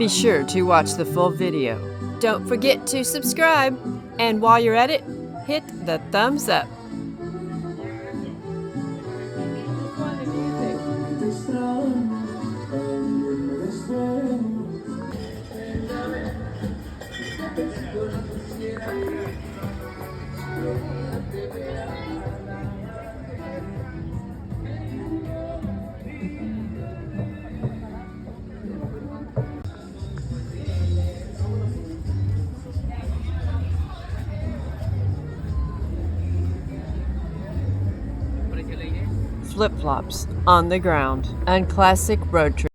Be sure to watch the full video. Don't forget to subscribe, and while you're at it, hit the thumbs up. Flip-flops on the ground and classic road trip.